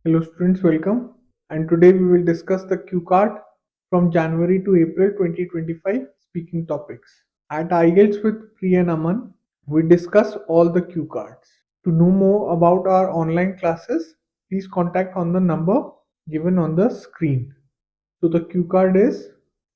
Hello students, welcome. And today we will discuss the Cue Card from January to April 2025 speaking topics. At IELTS with Pri and Aman, we discuss all the Cue Cards. To know more about our online classes, please contact on the number given on the screen. So the Cue Card is: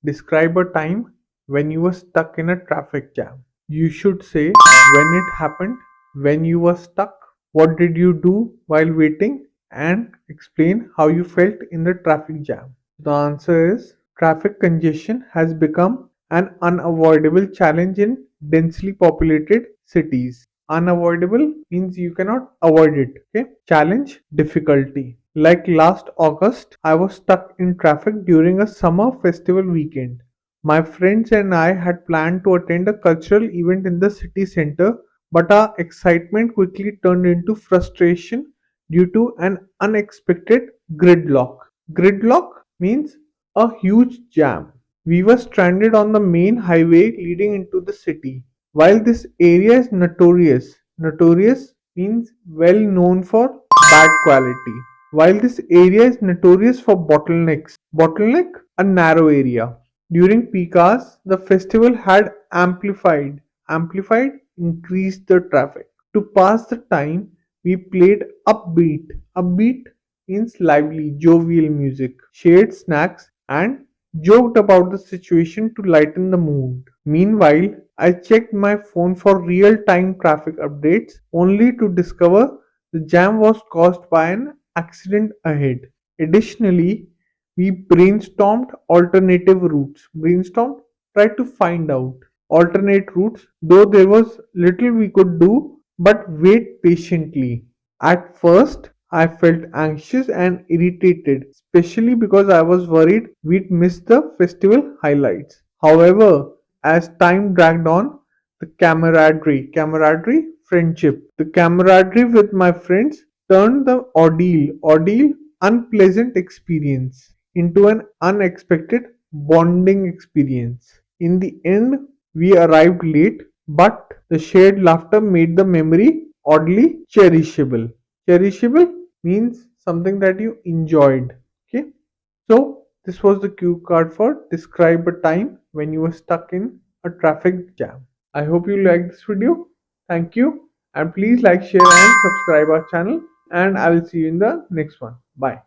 describe a time when you were stuck in a traffic jam. You should say when it happened, when you were stuck, what did you do while waiting, and explain how you felt in the traffic jam. The answer is: traffic congestion has become an unavoidable challenge in densely populated cities. Unavoidable means you cannot avoid it. Okay. Challenge: difficulty. Like last August, I was stuck in traffic during a summer festival weekend. My friends and I had planned to attend a cultural event in the city center, but our excitement quickly turned into frustration due to an unexpected gridlock. Gridlock means a huge jam. We were stranded on the main highway leading into the city. While this area is notorious means well known for bad quality. While this area is notorious for bottleneck, a narrow area. During peak hours, the festival had amplified, increased the traffic. To pass the time, we played upbeat means lively, jovial music, shared snacks, and joked about the situation to lighten the mood. Meanwhile, I checked my phone for real time traffic updates only to discover the jam was caused by an accident ahead. Additionally, we brainstormed alternative routes. Tried to find out alternate routes, though there was little we could do but wait patiently. At first, I felt anxious and irritated, especially because I was worried we'd miss the festival highlights. However, as time dragged on, the the camaraderie with my friends turned the unpleasant experience into an unexpected bonding experience. In the end, we arrived late, but the shared laughter made the memory oddly cherishable. Cherishable means something that you enjoyed. Okay, so this was the cue card for describe a time when you were stuck in a traffic jam. I hope you liked this video. Thank you, and please like, share, and subscribe our channel. And I will see you in the next one. Bye.